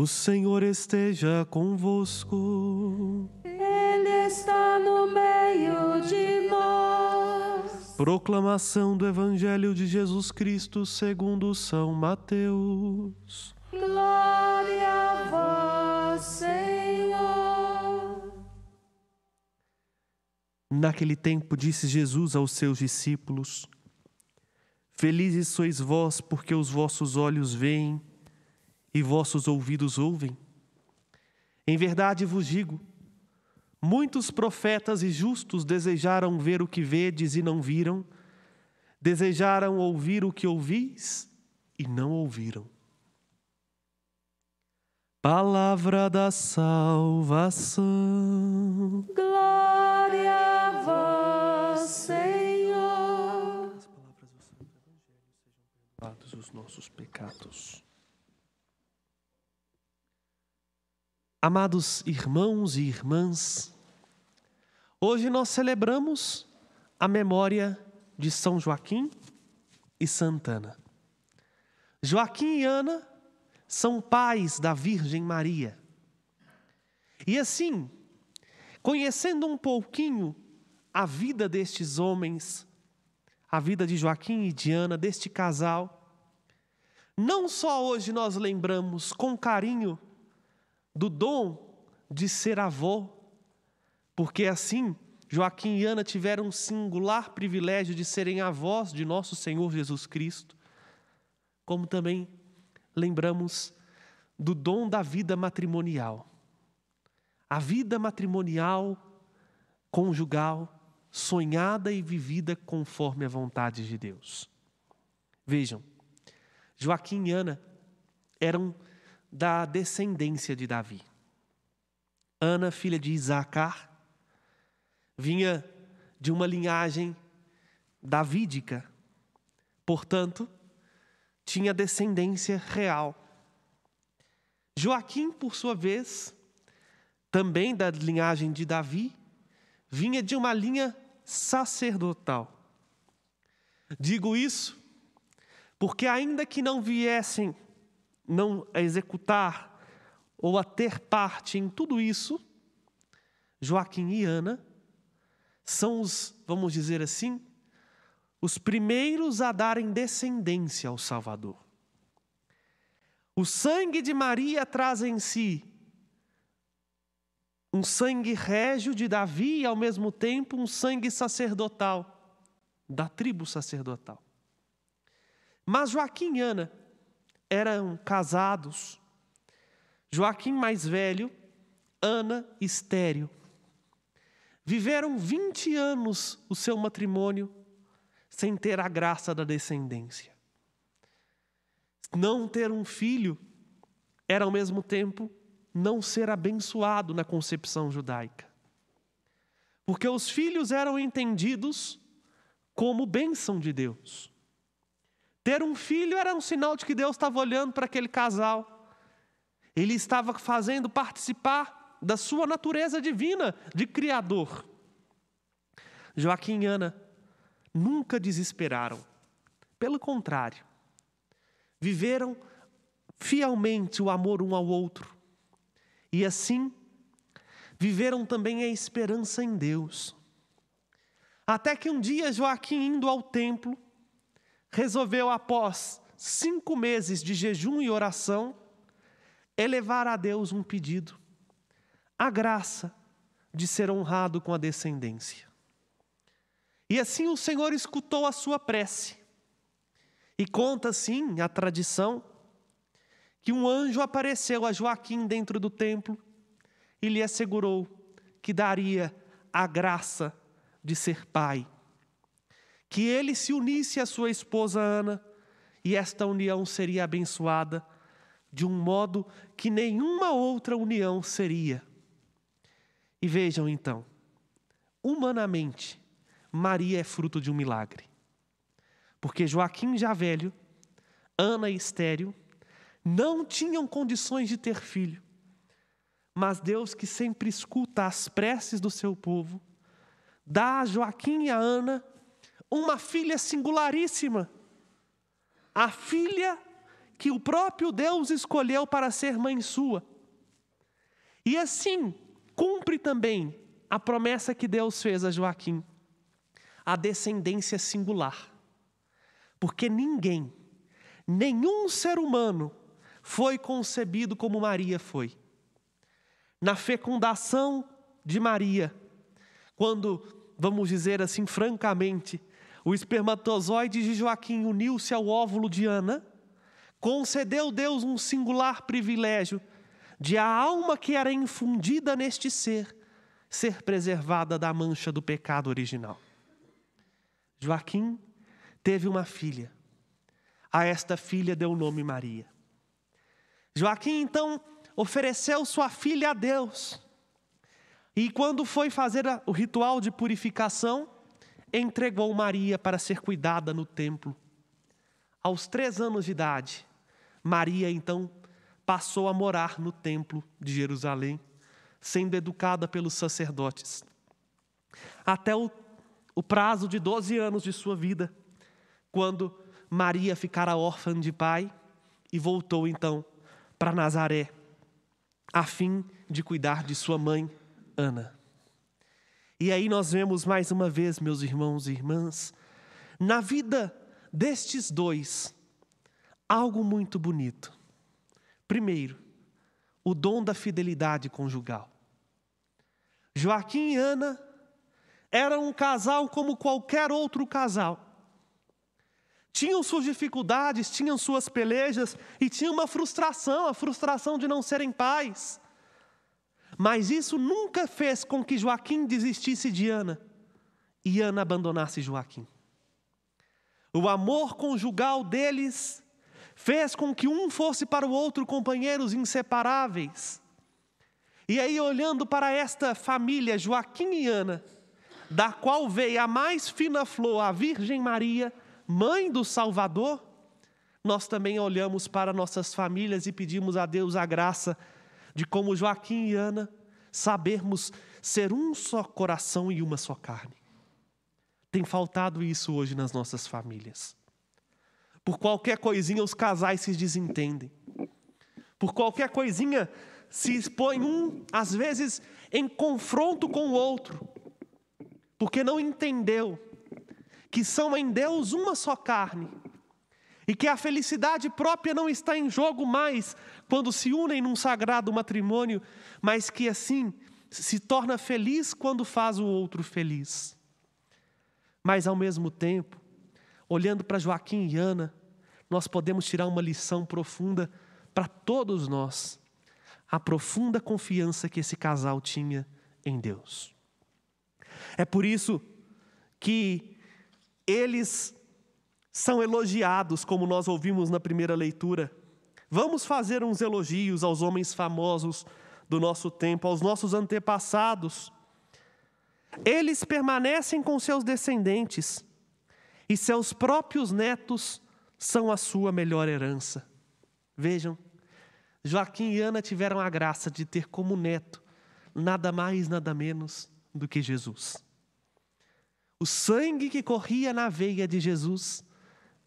O Senhor esteja convosco. Ele está no meio de nós. Proclamação do Evangelho de Jesus Cristo segundo São Mateus. Glória a vós, Senhor. Naquele tempo disse Jesus aos seus discípulos: Felizes sois vós, porque os vossos olhos veem e vossos ouvidos ouvem. Em verdade vos digo, muitos profetas e justos desejaram ver o que vedes e não viram, desejaram ouvir o que ouvis e não ouviram. Palavra da salvação. Glória a vós, Senhor. As palavras do Santo Evangelho sejam perdoados os nossos pecados. Amados irmãos e irmãs, hoje nós celebramos a memória de São Joaquim e Santa Ana. Joaquim e Ana são pais da Virgem Maria. E assim, conhecendo um pouquinho a vida destes homens, a vida de Joaquim e de Ana, deste casal, não só hoje nós lembramos com carinho do dom de ser avô, porque assim Joaquim e Ana tiveram um singular privilégio de serem avós de nosso Senhor Jesus Cristo, como também lembramos do dom da vida matrimonial. A vida matrimonial, conjugal, sonhada e vivida conforme a vontade de Deus. Vejam, Joaquim e Ana eram da descendência de Davi. Ana, filha de Isacar, vinha de uma linhagem davídica, portanto, tinha descendência real. Joaquim, por sua vez, também da linhagem de Davi, vinha de uma linha sacerdotal. Digo isso porque ainda que não viessem não a executar ou a ter parte em tudo isso, Joaquim e Ana são os, vamos dizer assim, os primeiros a darem descendência ao Salvador. O sangue de Maria traz em si um sangue régio de Davi e, ao mesmo tempo, um sangue sacerdotal, da tribo sacerdotal. Mas Joaquim e Ana eram casados, Joaquim mais velho, Ana estéril. Viveram 20 anos o seu matrimônio sem ter a graça da descendência. Não ter um filho era, ao mesmo tempo, não ser abençoado na concepção judaica. Porque os filhos eram entendidos como bênção de Deus. Ter um filho era um sinal de que Deus estava olhando para aquele casal. Ele estava fazendo participar da sua natureza divina de Criador. Joaquim e Ana nunca desesperaram. Pelo contrário, viveram fielmente o amor um ao outro. E assim, viveram também a esperança em Deus. Até que um dia Joaquim, indo ao templo, resolveu, após 5 meses de jejum e oração, elevar a Deus um pedido, a graça de ser honrado com a descendência. E assim o Senhor escutou a sua prece. E conta, sim, a tradição, que um anjo apareceu a Joaquim dentro do templo e lhe assegurou que daria a graça de ser pai. Que ele se unisse à sua esposa Ana e esta união seria abençoada de um modo que nenhuma outra união seria. E vejam então, humanamente, Maria é fruto de um milagre. Porque Joaquim já velho, Ana estéril, não tinham condições de ter filho. Mas Deus, que sempre escuta as preces do seu povo, dá a Joaquim e a Ana uma filha singularíssima, a filha que o próprio Deus escolheu para ser mãe sua. E assim, cumpre também a promessa que Deus fez a Joaquim, a descendência singular. Porque ninguém, nenhum ser humano foi concebido como Maria foi. Na fecundação de Maria, quando, vamos dizer assim francamente, o espermatozoide de Joaquim uniu-se ao óvulo de Ana, concedeu Deus um singular privilégio de a alma que era infundida neste ser preservada da mancha do pecado original. Joaquim teve uma filha. A esta filha deu o nome Maria. Joaquim, então, ofereceu sua filha a Deus. E quando foi fazer o ritual de purificação, entregou Maria para ser cuidada no templo. Aos 3 anos de idade, Maria, então, passou a morar no templo de Jerusalém, sendo educada pelos sacerdotes. Até o prazo de 12 anos de sua vida, quando Maria ficara órfã de pai e voltou, então, para Nazaré, a fim de cuidar de sua mãe, Ana. E aí nós vemos mais uma vez, meus irmãos e irmãs, na vida destes dois, algo muito bonito. Primeiro, o dom da fidelidade conjugal. Joaquim e Ana eram um casal como qualquer outro casal. Tinham suas dificuldades, tinham suas pelejas e tinham uma frustração, a frustração de não serem pais. Mas isso nunca fez com que Joaquim desistisse de Ana e Ana abandonasse Joaquim. O amor conjugal deles fez com que um fosse para o outro companheiros inseparáveis. E aí, olhando para esta família, Joaquim e Ana, da qual veio a mais fina flor, a Virgem Maria, mãe do Salvador, nós também olhamos para nossas famílias e pedimos a Deus a graça de, como Joaquim e Ana, sabermos ser um só coração e uma só carne. Tem faltado isso hoje nas nossas famílias. Por qualquer coisinha os casais se desentendem. Por qualquer coisinha se expõe um, às vezes, em confronto com o outro. Porque não entendeu que são em Deus uma só carne. E que a felicidade própria não está em jogo mais quando se unem num sagrado matrimônio, mas que assim se torna feliz quando faz o outro feliz. Mas ao mesmo tempo, olhando para Joaquim e Ana, nós podemos tirar uma lição profunda para todos nós. A profunda confiança que esse casal tinha em Deus. É por isso que eles são elogiados, como nós ouvimos na primeira leitura. Vamos fazer uns elogios aos homens famosos do nosso tempo, aos nossos antepassados. Eles permanecem com seus descendentes e seus próprios netos são a sua melhor herança. Vejam, Joaquim e Ana tiveram a graça de ter como neto nada mais, nada menos do que Jesus. O sangue que corria na veia de Jesus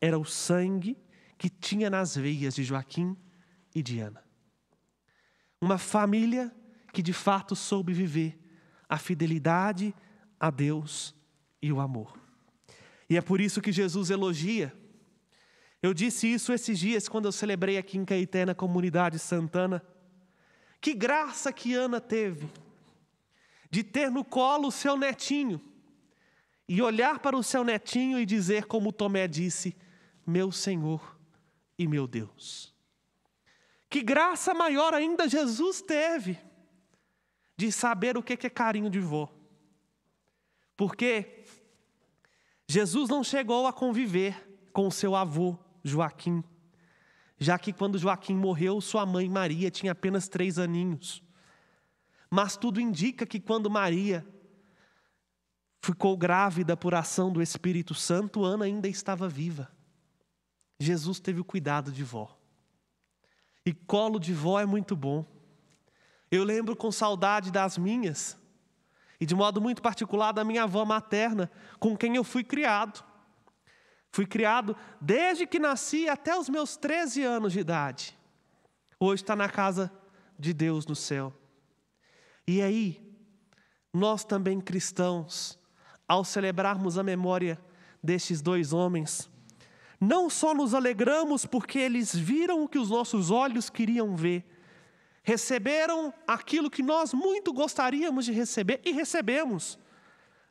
era o sangue que tinha nas veias de Joaquim e de Ana. Uma família que de fato soube viver a fidelidade a Deus e o amor. E é por isso que Jesus elogia. Eu disse isso esses dias quando eu celebrei aqui em Caeté, na comunidade Santana. Que graça que Ana teve de ter no colo o seu netinho e olhar para o seu netinho e dizer como Tomé disse: meu Senhor e meu Deus. Que graça maior ainda Jesus teve de saber o que é carinho de vó. Porque Jesus não chegou a conviver com o seu avô Joaquim, já que quando Joaquim morreu, sua mãe Maria tinha apenas 3 aninhos. Mas tudo indica que quando Maria ficou grávida por ação do Espírito Santo, Ana ainda estava viva. Jesus teve o cuidado de vó. E colo de vó é muito bom. Eu lembro com saudade das minhas, e de modo muito particular da minha avó materna, com quem eu fui criado. Fui criado desde que nasci até os meus 13 anos de idade. Hoje está na casa de Deus no céu. E aí, nós também cristãos, ao celebrarmos a memória destes dois homens, não só nos alegramos porque eles viram o que os nossos olhos queriam ver, receberam aquilo que nós muito gostaríamos de receber e recebemos.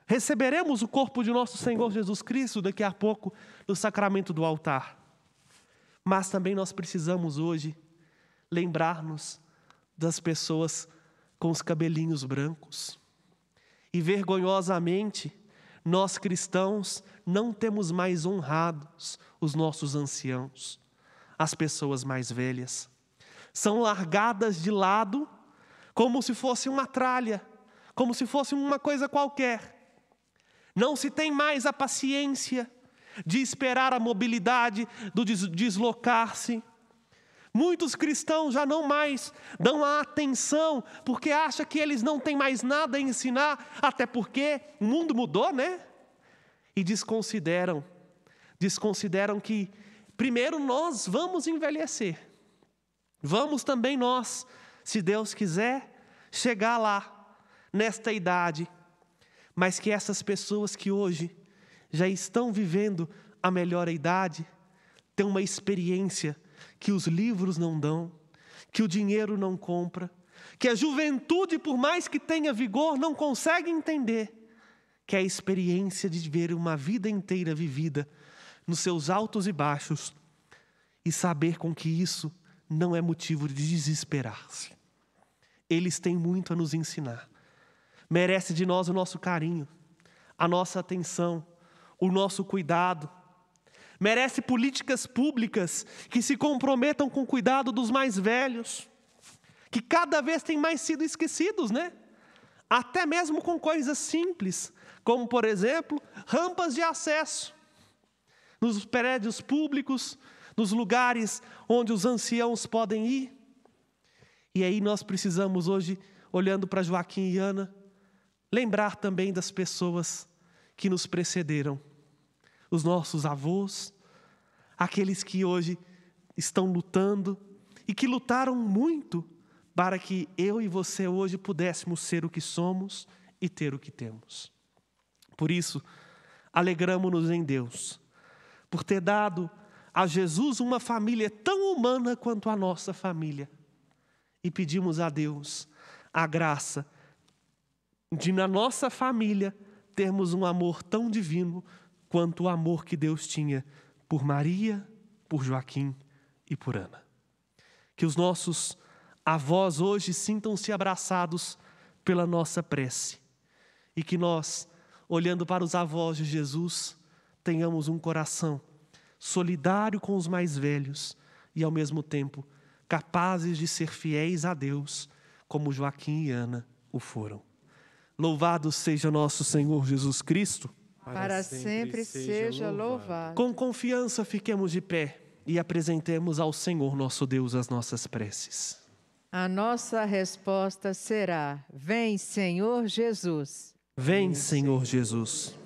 Receberemos o corpo de nosso Senhor Jesus Cristo daqui a pouco no sacramento do altar. Mas também nós precisamos hoje lembrar-nos das pessoas com os cabelinhos brancos. E vergonhosamente, nós cristãos não temos mais honrados os nossos anciãos, as pessoas mais velhas. São largadas de lado como se fosse uma tralha, como se fosse uma coisa qualquer. Não se tem mais a paciência de esperar a mobilidade, do deslocar-se. Muitos cristãos já não mais dão a atenção, porque acham que eles não têm mais nada a ensinar, até porque o mundo mudou, né? E desconsideram que primeiro nós vamos envelhecer. Vamos também nós, se Deus quiser, chegar lá, nesta idade. Mas que essas pessoas que hoje já estão vivendo a melhor idade, têm uma experiência que os livros não dão, que o dinheiro não compra, que a juventude, por mais que tenha vigor, não consegue entender, que é a experiência de ver uma vida inteira vivida nos seus altos e baixos e saber com que isso não é motivo de desesperar-se. Eles têm muito a nos ensinar. Merece de nós o nosso carinho, a nossa atenção, o nosso cuidado. Merece políticas públicas que se comprometam com o cuidado dos mais velhos, que cada vez têm mais sido esquecidos, né? Até mesmo com coisas simples, como, por exemplo, rampas de acesso nos prédios públicos, nos lugares onde os anciãos podem ir. E aí nós precisamos hoje, olhando para Joaquim e Ana, lembrar também das pessoas que nos precederam, os nossos avós, aqueles que hoje estão lutando e que lutaram muito para que eu e você hoje pudéssemos ser o que somos e ter o que temos. Por isso, alegramo-nos em Deus, por ter dado a Jesus uma família tão humana quanto a nossa família. E pedimos a Deus a graça de na nossa família termos um amor tão divino quanto o amor que Deus tinha por Maria, por Joaquim e por Ana. Que os nossos avós hoje sintam-se abraçados pela nossa prece e que nós, olhando para os avós de Jesus, tenhamos um coração solidário com os mais velhos e, ao mesmo tempo, capazes de ser fiéis a Deus, como Joaquim e Ana o foram. Louvado seja nosso Senhor Jesus Cristo. Para sempre seja louvado. Com confiança fiquemos de pé e apresentemos ao Senhor nosso Deus as nossas preces. A nossa resposta será: vem, Senhor Jesus. Vem, Senhor Jesus.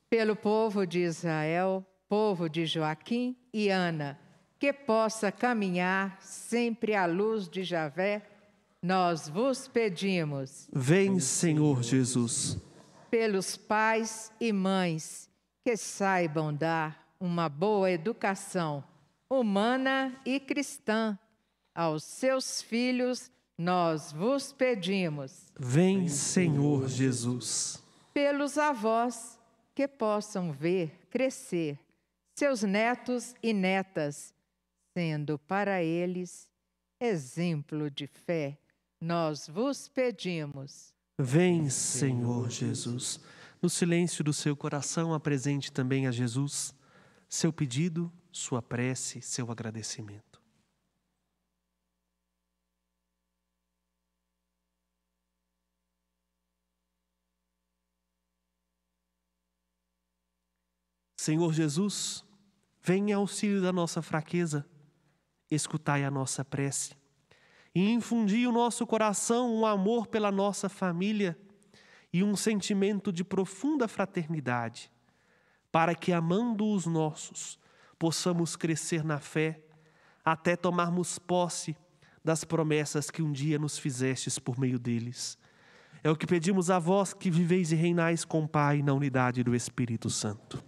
Pelo povo de Israel, povo de Joaquim e Ana, que possa caminhar sempre à luz de Javé, nós vos pedimos. Vem, Senhor Jesus. Pelos pais e mães que saibam dar uma boa educação humana e cristã aos seus filhos, nós vos pedimos. Vem, Senhor Jesus. Pelos avós que possam ver crescer seus netos e netas, sendo para eles exemplo de fé, nós vos pedimos. Vem, Senhor Jesus. No silêncio do seu coração, apresente também a Jesus seu pedido, sua prece, seu agradecimento. Senhor Jesus, venha em auxílio da nossa fraqueza, escutai a nossa prece e infundi o nosso coração um amor pela nossa família e um sentimento de profunda fraternidade, para que, amando os nossos, possamos crescer na fé, até tomarmos posse das promessas que um dia nos fizestes por meio deles. É o que pedimos a vós que viveis e reinais com o Pai na unidade do Espírito Santo.